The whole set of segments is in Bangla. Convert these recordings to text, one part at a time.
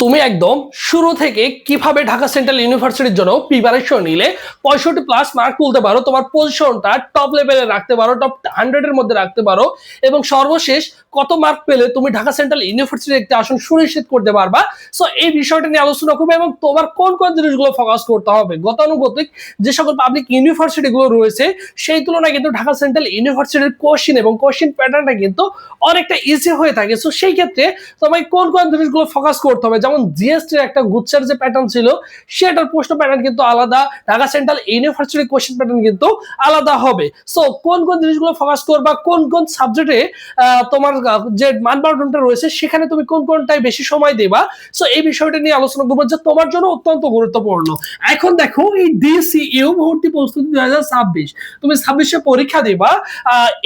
তুমি একদম শুরু থেকে কিভাবে ঢাকা সেন্ট্রাল ইউনিভার্সিটির জন্য প্রিপারেশন নিলে 65+ মার্ক তুলতে পারো, তোমার পজিশনটা টপ লেভেলে রাখতে পারো, টপ 100 এর মধ্যে রাখতে পারো, এবং সর্বশেষ কত মার্ক পেলে তুমি ঢাকা সেন্ট্রাল ইউনিভার্সিটির একটি আসন সুনিশ্চিত করতে পারবা। সো এই বিষয়টা নিয়ে আলোচনা করবো এবং তোমার কোন কোন জিনিসগুলো ফোকাস করতে হবে। গতানুগতিক যে সকল পাবলিক ইউনিভার্সিটি গুলো রয়েছে সেই তুলনায় কিন্তু ঢাকা সেন্ট্রাল ইউনিভার্সিটির কোশ্চিন এবং কোশ্চিন প্যাটার্নটা কিন্তু অনেকটা ইজি হয়ে থাকে। সো সেই ক্ষেত্রে তোমায় কোন কোন জিনিসগুলো ফোকাস করতে হবে, যেমন জিএসটির একটা গুচ্ছের যে প্যাটার্ন ছিল সেটার প্রশ্ন প্যাটার্ন কিন্তু আলাদা, ঢাকা সেন্ট্রাল ইউনিভার্সিটির কোশ্চেন প্যাটার্ন কিন্তু আলাদা হবে। সো কোন কোন জিনিসগুলো ফোকাস করবা, কোন কোন সাবজেক্টে তোমার যে মানদণ্ডটা রয়েছে সেখানে তুমি কোন কোনটায় বেশি সময় দেবা। সো এই বিষয়টা নিয়ে আলোচনা করবো যে তোমার জন্য অত্যন্ত গুরুত্বপূর্ণ। এখন দেখো, এই ডিসিইউ ভর্তি প্রস্তুতি 2026 তুমি 26-এ পরীক্ষা দিবা।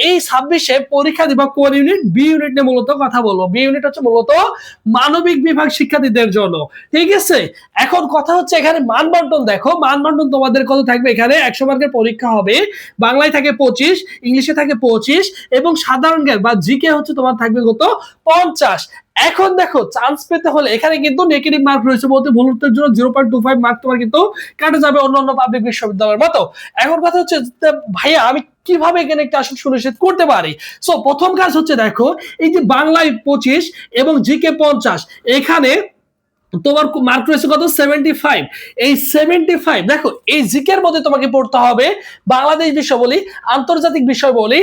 এই 26-এ পরীক্ষা দিবা কোন ইউনিট? বি ইউনিট নিয়ে মূলত কথা বলবো। বি ইউনিট হচ্ছে মূলত মানবিক বিভাগ শিক্ষার্থীদের জন্য, ঠিক আছে। এখন কথা হচ্ছে এখানে মানবন্টন দেখো, মানবন্টন তোমাদের কত থাকবে। এখানে 100 মার্কের পরীক্ষা হবে, বাংলায় থাকে 25, ইংলিশে থাকে 25, এবং সাধারণ জ্ঞান বা জিকে হচ্ছে তোমার থাকবে কত? 50। এখন দেখো, চান্স পেতে হলে এখানে কিন্তু নেগেটিভ মার্ক রয়েছে বলতে ভুল উত্তরের জন্য 0.25 মার্ক তোমার কিন্তু কাটা যাবে অন্যান্য পাবলিক বিশ্ববিদ্যালয়ের মতো। এখন কথা হচ্ছে ভাইয়া আমি কিভাবে এখানে একটা আসন সুনিশ্চিত করতে পারি। সো প্রথম কাজ হচ্ছে দেখো, এই যে বাংলায় 25 এবং জিকে 50, এখানে তোমার মার্ক রয়েছে কত? 75। এই 75 দেখো, এই জিকের মধ্যে তোমাকে পড়তে হবে বাংলাদেশ বিষয় বলি, আন্তর্জাতিক বিষয় বলি,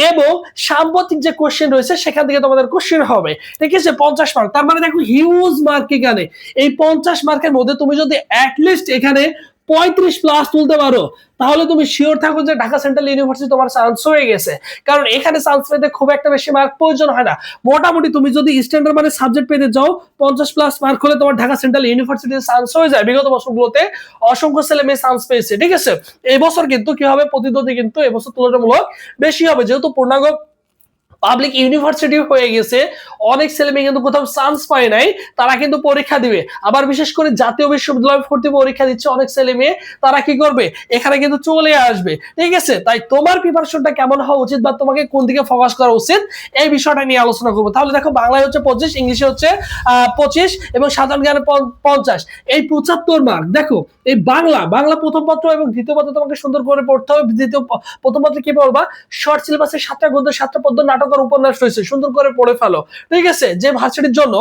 এবং সাম্প্রতিক যে কোশ্চেন রয়েছে সেখান থেকে তোমাদের কোশ্চেন হবে, ঠিক আছে। 50 মার্ক, তার মানে দেখো হিউজ মার্ক এখানে। এই 50 মার্কের মধ্যে তুমি যদি অ্যাটলিস্ট এখানে 35+ তুলতে পারো, তাহলে তুমি শিওর থাকো যে ঢাকা সেন্ট্রাল ইউনিভার্সিটি তোমার চান্স হয়ে গেছে। কারণ এখানে চান্স পেতে খুব একটা বেশি মার্ক প্রয়োজন হয় না। মোটামুটি তুমি যদি স্ট্যান্ডার্ড মানে সাবজেক্ট পেতে যাও, 50+ মার্ক হলে তোমার ঢাকা সেন্ট্রাল ইউনিভার্সিটির চান্স হয়ে যায়। বিগত বছরগুলোতে অসংখ্য ছেলে মেয়ে চান্স পেয়েছে, ঠিক আছে। এই বছর কিন্তু কি হবে, প্রতিদ্বন্দ্বী কিন্তু এবছর তুলনামূলক বেশি হবে, যেহেতু পূর্ণাঙ্গ পাবলিক ইউনিভার্সিটি হয়ে গেছে। অনেক ছেলে মেয়ে কিন্তু কোথাও চান্স পায় নাই, তারা কিন্তু পরীক্ষা দিবে। আবার বিশেষ করে জাতীয় বিশ্ববিদ্যালয় ভর্তি পরীক্ষা দিচ্ছে অনেক ছেলে মেয়ে, তারা কি করবে, এখানে কিন্তু চলে আসবে, ঠিক আছে। তাই তোমার প্রিপারেশনটা কেমন হওয়া উচিত বা তোমাকে কোন দিকে ফোকাস করা উচিত, এই বিষয়টা নিয়ে আলোচনা করবো। তাহলে দেখো, বাংলায় হচ্ছে 25, ইংলিশে হচ্ছে 25, এবং সাধারণ জ্ঞানে 50। এই 75 মার্ক দেখো, এই বাংলা প্রথম পত্র এবং দ্বিতীয় পত্র তোমাকে সুন্দর করে পড়তে হবে। প্রথম পত্রে কি পড়বা? শর্ট সিলেবাসে 7টা গদ্য, 7টা পদ্য, নাটক আর উপন্যাস রয়েছে, সুন্দর করে পড়ে ফেলো, ঠিক আছে। যে ভার্সিটির জন্য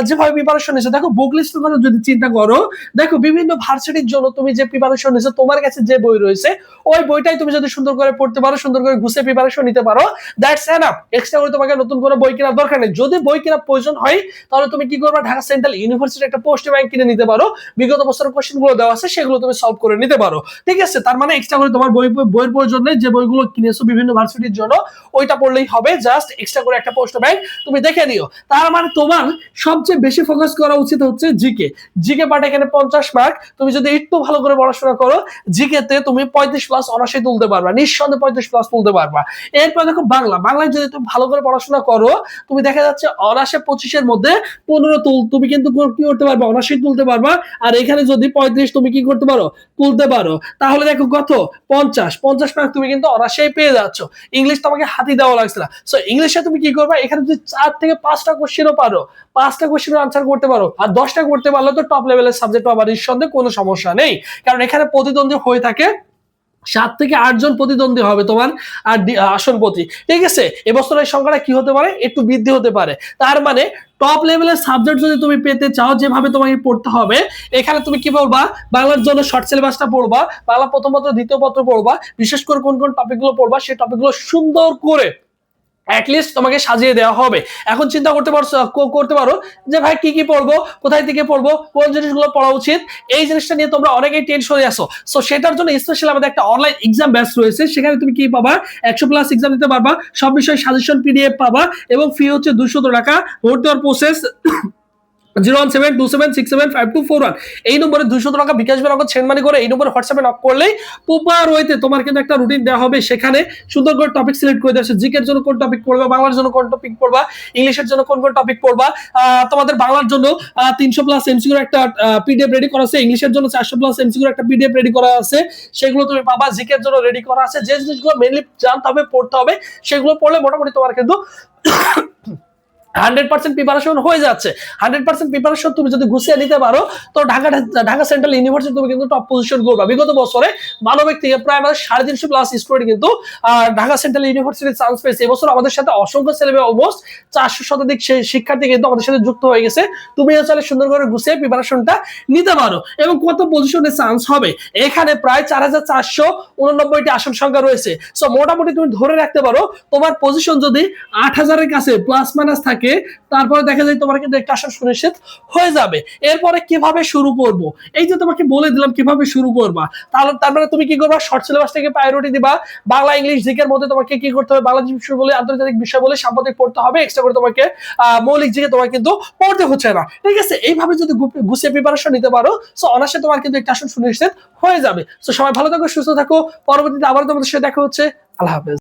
যেভাবে প্রিপারেশন নিচ্ছে, দেখো বুক লিস্ট করে যদি চিন্তা করো, দেখো বিভিন্ন ভার্সিটির জন্য তুমি যে প্রিপারেশন নিচ্ছ, তোমার কাছে যে বই রয়েছে ওই বইটাই তুমি যদি সুন্দর করে পড়তে পারো, সুন্দর করে গুছিয়ে প্রিপারেশন নিতে পারো, দ্যাটস এনাফ। এক্সট্রা করে তোমাকে নতুন করে বই কেনার দরকার নেই। যদি বই কেনার প্রয়োজন হয়, তাহলে তুমি কি করবে, ঢাকা সেন্ট্রাল ইউনিভার্সিটি একটা পোস্ট ব্যাংক কিনে নিতে পারো। বিগত বছরের কোশ্চেন গুলো দেওয়া আছে, সেগুলো তুমি সলভ করে নিতে পারো, ঠিক আছে। তার মানে এক্সট্রা করে তোমার বইয়ের প্রয়োজন নেই। যে বইগুলো কিনেছো বিভিন্ন ভার্সিটির জন্য, ওইটা পড়লেই হবে। জাস্ট এক্সট্রা করে একটা পোস্ট ব্যাংক তুমি দেখে নিও। তার মানে তোমার সবচেয়ে বেশি ফোকাস করা উচিত হচ্ছে জিকে পার্ট। এখানে 50 মার্ক, তুমি যদি একটু ভালো করে পড়াশোনা করো, জিকে তে তুমি 35+ অনায়াসে তুলতে পারবা, নিঃসন্দেহে 35+ তুলতে পারবা। এরপর দেখো, বাংলায় যদি তুমি ভালো করে পড়াশোনা করো, তুমি দেখা যাচ্ছে অনায়াসে 25-এর মধ্যে 15 তুমি কিন্তু কি করতে পারবা, অনায়াসে তুলতে পারবা। আর এখানে যদি 35 তুমি কি করতে পারো, তুলতে পারো, তাহলে দেখো কত? 50 মার্ক তুমি কিন্তু অনায়াসেই পেয়ে যাচ্ছ। ইংলিশ তোমাকে হাতি দেওয়া লাগছে না। সো ইংলিশে তুমি কি করবা, এখানে যদি 4 থেকে 5টা কোশ্চেনও পারো, 5টা কোশ্চেনের আনসার করতে পারো, আর 10টা করতে পারলে তো টপ লেভেলের সাবজেক্ট পাবার নিঃসন্দেহে কোনো সমস্যা নেই। কারণ এখানে প্রতিদ্বন্দ্বী হয়ে থাকে 7 থেকে 8 জন প্রতিদ্বন্দ্বী হবে তোমার আর আসন প্রতি, ঠিক আছে। এবছর এই সংখ্যাটা কি হতে পারে, একটু বৃদ্ধি হতে পারে। তার মানে টপ লেভেলের সাবজেক্ট যদি তুমি পেতে চাও, যেভাবে তোমাকে পড়তে হবে, এখানে তুমি কি বলবা, বাংলার জন্য শর্ট সিলেবাসটা পড়বা, বাংলা প্রথম পত্র দ্বিতীয় পত্র পড়বা, বিশেষ করে কোন কোন টপিকগুলো পড়বা সেই টপিকগুলো সুন্দর করে অ্যাটলিস্ট তোমাকে সাজিয়ে দেওয়া হবে। এখন চিন্তা করতে পারো যে ভাই কি কি পড়বো, কোথায় থেকে পড়বো, কোন জিনিসগুলো পড়া উচিত। এই জিনিসটা নিয়ে তোমরা অনেকেই টেনশনে আছো। সো সেটার জন্য স্পেশালি আমাদের একটা অনলাইন এক্সাম ব্যাচ রয়েছে, সেখানে তুমি কি পাবা, 100+ এক্সাম দিতে পারবা, সব বিষয়ে সাজেশন পিডিএফ পাবা, এবং ফি হচ্ছে 200 টাকা। ভর্তি হওয়ার প্রসেস 01727675241 এই নম্বরে 200 টাকা বিকাশ বা নগদ সেন্ড মানি করে এই নম্বরে হোয়াটসঅ্যাপে নক করলেই প্রপার ওয়েতে তোমার কিন্তু একটা রুটিন দেওয়া হবে। সেখানে সুন্দর করে টপিক সিলেক্ট করে দেওয়া আছে, জিকের জন্য কোন টপিক পড়বা, বাংলার জন্য কোন টপিক পড়বা, ইংলিশের জন্য কোন কোন টপিক পড়বা। তোমাদের বাংলার জন্য 300+ এমসিকিউর একটা পিডিএফ রেডি করা আছে, ইংলিশের জন্য 400+ এমসিকিউর একটা পিডিএফ রেডি করা আছে, সেগুলো তুমি পাবা। জিকের জন্য রেডি করা আছে। যে জিনিসগুলো মেইনলি জানতে হবে, পড়তে হবে, সেগুলো পড়লে মোটামুটি তোমার কিন্তু 100% প্রিপারেশন হয়ে যাচ্ছে। 100% প্রিপারেশন তুমি যদি গুছিয়ে নিতে পারো, তো ঢাকা সেন্ট্রাল ইউনিভার্সিটি তুমি কিন্তু টপ পজিশন করবে। বিগত বছরে মানবিক থেকে প্রায় আমাদের 350 প্লাস স্টুডেন্ট কিন্তু ঢাকা সেন্ট্রাল ইউনিভার্সিটির চান্স পেয়েছে। এবছর আমাদের সাথে অসংখ্য ছেলে মেয়ে অলমোস্ট 400 শতাধিক শিক্ষার্থী কিন্তু আমাদের সাথে যুক্ত হয়ে গেছে। তুমি আসলে সুন্দর করে গুছিয়ে প্রিপারেশনটা নিতে পারো। এবং কত পজিশনে চান্স হবে, এখানে প্রায় 4489টি আসন সংখ্যা রয়েছে। সো মোটামুটি তুমি ধরে রাখতে পারো তোমার পজিশন যদি 8000-এর কাছে প্লাস মাইনাস থাকে, তারপরে দেখা যায় তোমার কিন্তু একটা আসন সুনিশ্চিত হয়ে যাবে। এরপরে কিভাবে শুরু করব, এই যে তোমাকে বলে দিলাম কিভাবে শুরু করবা, তাহলে তারপরে তুমি কি করবা, শর্ট সিলেবাস থেকে প্রায়োরিটি দিবা। বাংলা ইংলিশ জিকের মধ্যে তোমাকে কি করতে হবে, বাংলাদেশ বিষয় বলে, আন্তর্জাতিক বিষয় বলে, সাম্প্রতিক পড়তে হবে। এক্সট্রা করে তোমাকে মৌলিক জিকে তোমার কিন্তু পড়তে হচ্ছে না। ঠিক আছে, এইভাবে যদি গুছিয়ে প্রিপারেশন নিতে পারো, সো অনার্সে তোমার কিন্তু একটা আসন সুনিশ্চিত হয়ে যাবে। সো সবাই ভালো থাকো, সুস্থ থাকো। পরবর্তীতে আবার তোমাদের সাথে দেখা হচ্ছে। আল্লাহ হাফেজ।